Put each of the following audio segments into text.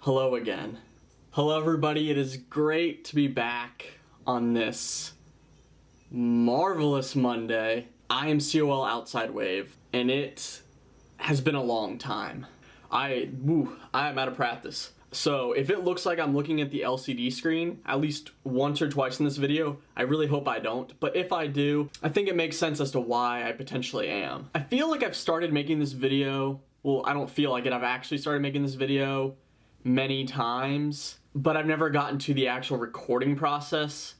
Hello again. Hello everybody, it is great to be back on this marvelous Monday. I am COLOutsideWave, and it has been a long time. I am out of practice. So if it looks like I'm looking at the LCD screen at least once or twice in this video, I really hope I don't. But if I do, I think it makes sense as to why I potentially am. I feel like I've started making this video, well, I don't feel like it, I've actually started making this video many times, but I've never gotten to the actual recording process.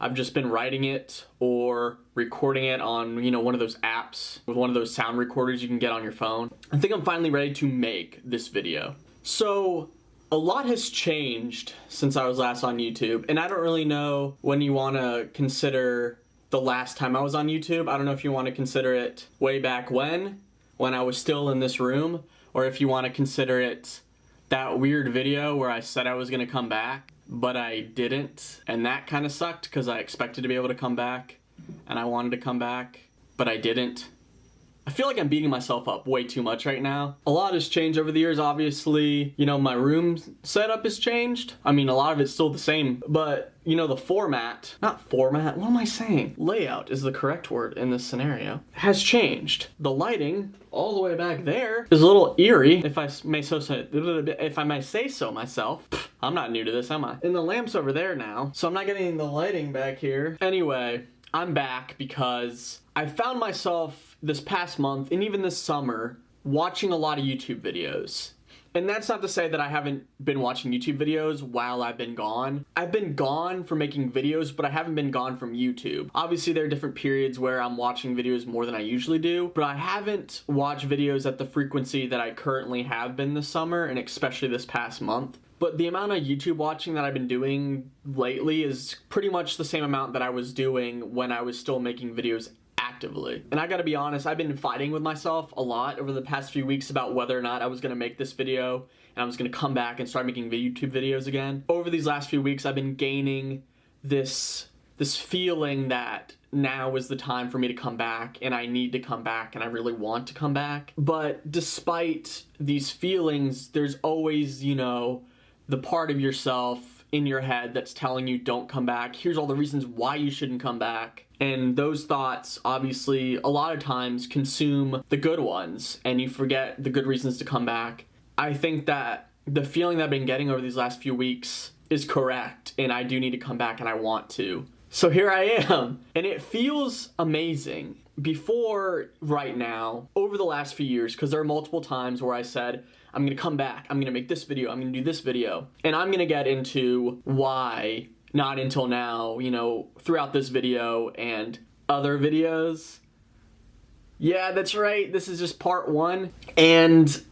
I've just been writing it or recording it on, one of those apps with one of those sound recorders you can get on your phone. I think I'm finally ready to make this video. So, a lot has changed since I was last on YouTube, and I don't really know when you want to consider the last time I was on YouTube. I don't know if you want to consider it way back when I was still in this room, or if you want to consider it that weird video where I said I was going to come back, but I didn't, and that kind of sucked because I expected to be able to come back, and I wanted to come back, but I didn't. I feel like I'm beating myself up way too much right now. A lot has changed over the years, obviously. My room setup has changed. I mean, a lot of it's still the same, but, the format, not format, what am I saying? Layout is the correct word in this scenario, has changed. The lighting, all the way back there, is a little eerie, if I may say so myself. I'm not new to this, am I? And the lamp's over there now, so I'm not getting the lighting back here. Anyway, I'm back because I found myself this past month, and even this summer, watching a lot of YouTube videos. And that's not to say that I haven't been watching YouTube videos while I've been gone. I've been gone from making videos, but I haven't been gone from YouTube. Obviously, there are different periods where I'm watching videos more than I usually do, but I haven't watched videos at the frequency that I currently have been this summer, and especially this past month. But the amount of YouTube watching that I've been doing lately is pretty much the same amount that I was doing when I was still making videos actively. And I gotta be honest, I've been fighting with myself a lot over the past few weeks about whether or not I was gonna make this video and I was gonna come back and start making YouTube videos again. Over these last few weeks, I've been gaining this feeling that now is the time for me to come back, and I need to come back, and I really want to come back. But despite these feelings, there's always, the part of yourself in your head that's telling you don't come back. Here's all the reasons why you shouldn't come back. And those thoughts, obviously, a lot of times consume the good ones, and you forget the good reasons to come back. I think that the feeling that I've been getting over these last few weeks is correct, and I do need to come back, and I want to. So here I am, and it feels amazing. Before right now, over the last few years, because there are multiple times where I said, I'm gonna come back, I'm gonna make this video, I'm gonna do this video, and I'm gonna get into why not until now, throughout this video and other videos. Yeah, that's right, this is just part one, and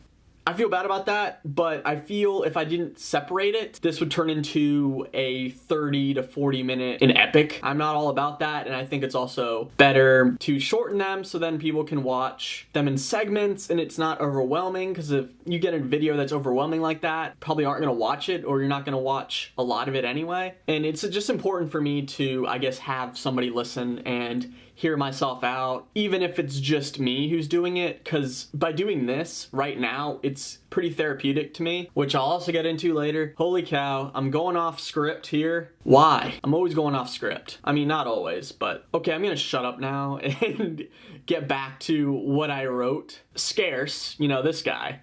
I feel bad about that, but I feel if I didn't separate it, this would turn into a 30 to 40 minute an epic. I'm not all about that, and I think it's also better to shorten them so then people can watch them in segments and it's not overwhelming, because if you get a video that's overwhelming like that, probably aren't gonna watch it, or you're not gonna watch a lot of it anyway. And it's just important for me to, I guess, have somebody listen and hear myself out, even if it's just me who's doing it, because by doing this right now, it's pretty therapeutic to me, which I'll also get into later. Holy cow, I'm going off script here. Why? I'm always going off script. I mean, not always, but okay, I'm gonna shut up now and get back to what I wrote. Scarce, this guy,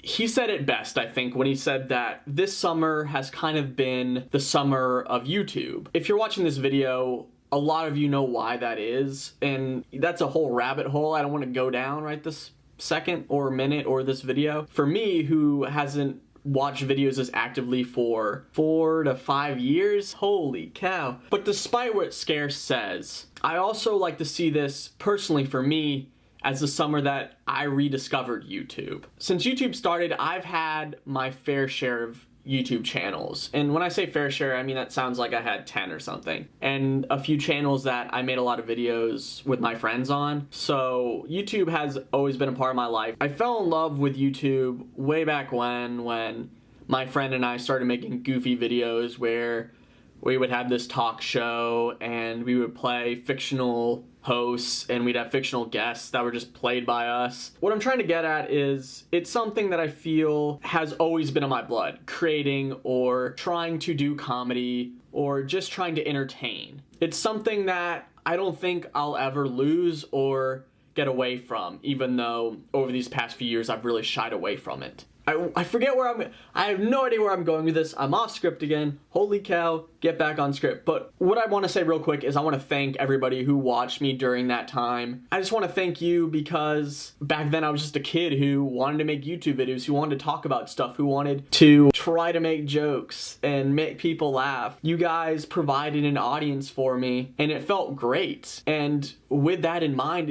he said it best, I think, when he said that this summer has kind of been the summer of YouTube. If you're watching this video, a lot of you know why that is, and that's a whole rabbit hole I don't want to go down right this second or minute or this video. For me, who hasn't watched videos as actively for 4 to 5 years, holy cow. But despite what Scarce says, I also like to see this, personally for me, as the summer that I rediscovered YouTube. Since YouTube started, I've had my fair share of YouTube channels. And when I say fair share, I mean that sounds like I had 10 or something. And a few channels that I made a lot of videos with my friends on. So YouTube has always been a part of my life. I fell in love with YouTube way back when my friend and I started making goofy videos where we would have this talk show and we would play fictional hosts and we'd have fictional guests that were just played by us. What I'm trying to get at is it's something that I feel has always been in my blood, creating or trying to do comedy or just trying to entertain. It's something that I don't think I'll ever lose or get away from, even though over these past few years I've really shied away from it. I forget where I have no idea where I'm going with this. I'm off script again. Holy cow, get back on script. But what I want to say real quick is I want to thank everybody who watched me during that time. I just want to thank you because back then I was just a kid who wanted to make YouTube videos, who wanted to talk about stuff, who wanted to try to make jokes and make people laugh. You guys provided an audience for me and it felt great. And with that in mind,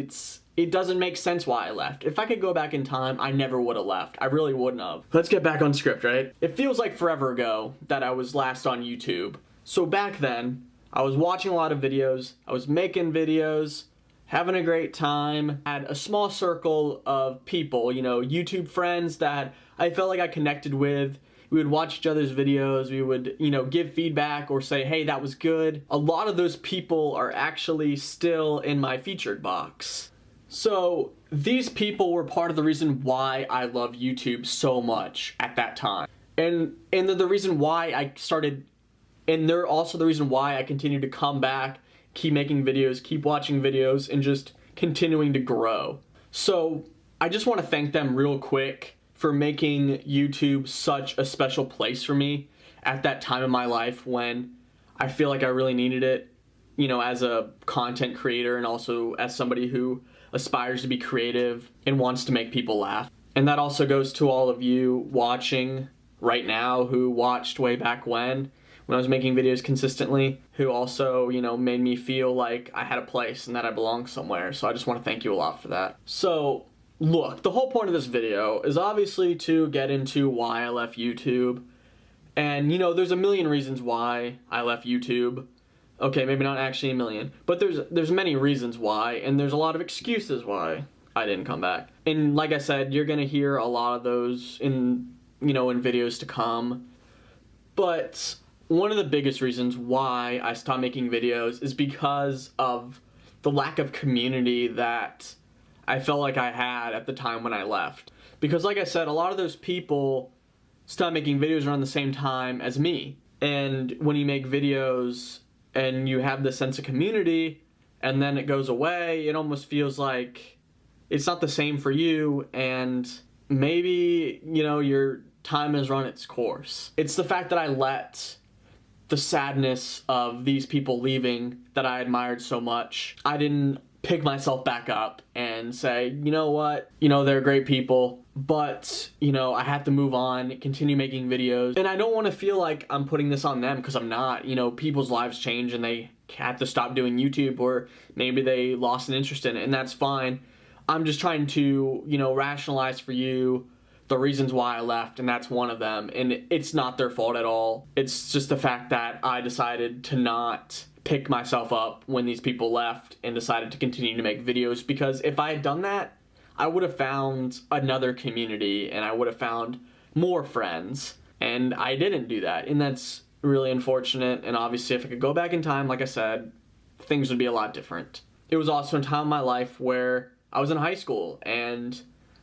it doesn't make sense why I left. If I could go back in time, I never would have left. I really wouldn't have. Let's get back on script, right? It feels like forever ago that I was last on YouTube. So back then, I was watching a lot of videos, I was making videos, having a great time, had a small circle of people, you know, YouTube friends that I felt like I connected with. We would watch each other's videos, we would, you know, give feedback or say, hey, that was good. A lot of those people are actually still in my featured box. So these people were part of the reason why I love YouTube so much at that time. And they're the reason why I started, and they're also the reason why I continue to come back, keep making videos, keep watching videos, and just continuing to grow. So I just want to thank them real quick for making YouTube such a special place for me at that time in my life when I feel like I really needed it, you know, as a content creator and also as somebody who aspires to be creative and wants to make people laugh. And that also goes to all of you watching right now who watched way back when I was making videos consistently, who also, you know, made me feel like I had a place and that I belonged somewhere. So I just want to thank you a lot for that. So look, the whole point of this video is obviously to get into why I left YouTube. And, you know, there's a million reasons why I left YouTube. Okay, maybe not actually a million, but there's many reasons why, and there's a lot of excuses why I didn't come back. And like I said, you're gonna hear a lot of those in, you know, in videos to come. But one of the biggest reasons why I stopped making videos is because of the lack of community that I felt like I had at the time when I left. Because like I said, a lot of those people stopped making videos around the same time as me. And when you make videos and you have this sense of community, and then it goes away, it almost feels like it's not the same for you, and maybe, you know, your time has run its course. It's the fact that I let the sadness of these people leaving that I admired so much, I didn't pick myself back up and say, you know what, you know, they're great people, but, you know, I have to move on, continue making videos. And I don't want to feel like I'm putting this on them, because I'm not. You know, people's lives change and they have to stop doing YouTube, or maybe they lost an interest in it, and that's fine. I'm just trying to, you know, rationalize for you the reasons why I left, and that's one of them. And it's not their fault at all. It's just the fact that I decided to not pick myself up when these people left and decided to continue to make videos, because if I had done that, I would have found another community and I would have found more friends, and I didn't do that, and that's really unfortunate. And obviously if I could go back in time, like I said, things would be a lot different. It was also a time in my life where I was in high school and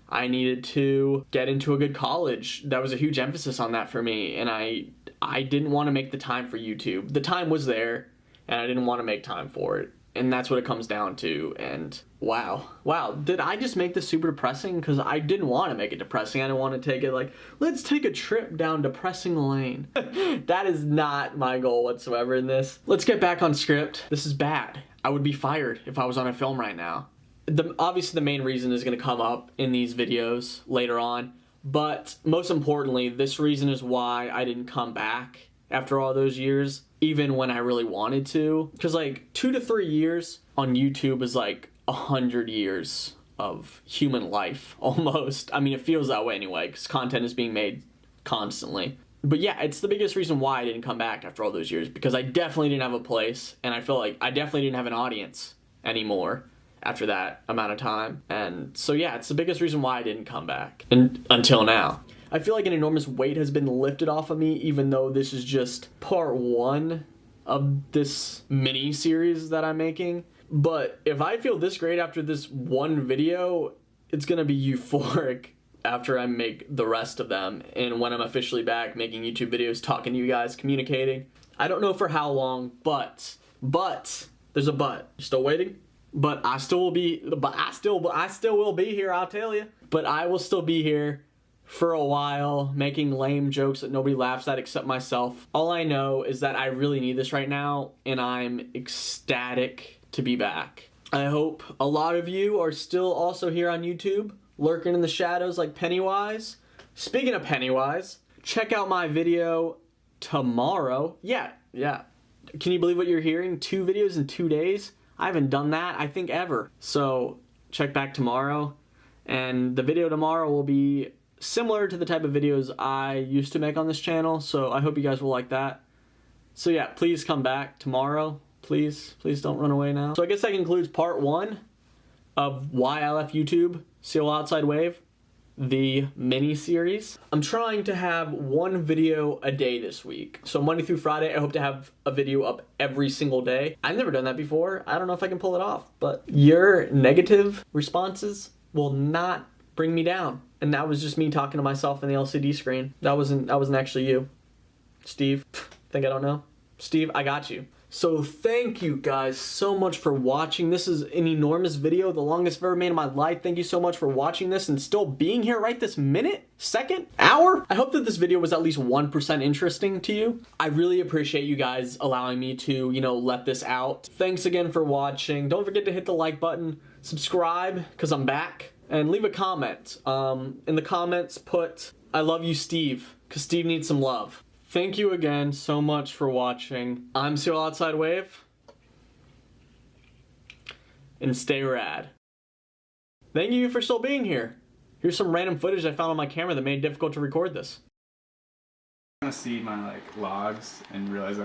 I needed to get into a good college. That was a huge emphasis on that for me, and I didn't want to make the time for YouTube. The time was there, and I didn't want to make time for it. And that's what it comes down to. And wow, did I just make this super depressing? Because I didn't want to make it depressing. I didn't want to take it like, let's take a trip down depressing lane. That is not my goal whatsoever in this. Let's get back on script. This is bad. I would be fired if I was on a film right now. Obviously the main reason is going to come up in these videos later on. But most importantly, this reason is why I didn't come back after all those years, even when I really wanted to. Because like 2 to 3 years on YouTube is like 100 years of human life, almost. I mean, it feels that way anyway, because content is being made constantly. But yeah, it's the biggest reason why I didn't come back after all those years, because I definitely didn't have a place, and I feel like I definitely didn't have an audience anymore after that amount of time. And so yeah, it's the biggest reason why I didn't come back, and until now. I feel like an enormous weight has been lifted off of me, even though this is just part 1 of this mini series that I'm making. But if I feel this great after this one video, it's gonna be euphoric after I make the rest of them and when I'm officially back making YouTube videos, talking to you guys, communicating. I don't know for how long, but there's a but. You're still waiting? But I still will be here, I'll tell you. But I will still be here for a while, making lame jokes that nobody laughs at except myself. All I know is that I really need this right now, and I'm ecstatic to be back. I hope a lot of you are still also here on YouTube, lurking in the shadows like Pennywise. Speaking of Pennywise, check out my video tomorrow. Yeah. Can you believe what you're hearing? 2 videos in 2 days? I haven't done that, I think, ever. So check back tomorrow, and the video tomorrow will be similar to the type of videos I used to make on this channel, so I hope you guys will like that. So yeah, please come back tomorrow. Please don't run away now. So I guess that concludes part 1 of why I left YouTube, COLOutsideWave, the mini-series. I'm trying to have 1 video a day this week. So Monday through Friday, I hope to have a video up every single day. I've never done that before. I don't know if I can pull it off, but your negative responses will not bring me down. And that was just me talking to myself in the LCD screen. That wasn't actually you. Steve, think I don't know? Steve, I got you. So thank you guys so much for watching. This is an enormous video, the longest I've ever made in my life. Thank you so much for watching this and still being here right this minute, second, hour. I hope that this video was at least 1% interesting to you. I really appreciate you guys allowing me to, let this out. Thanks again for watching. Don't forget to hit the like button, subscribe, because I'm back, and leave a comment. In the comments, put, I love you, Steve, because Steve needs some love. Thank you again so much for watching. I'm COLOutsideWave, and stay rad. Thank you for still being here. Here's some random footage I found on my camera that made it difficult to record this. I want to see my logs and realize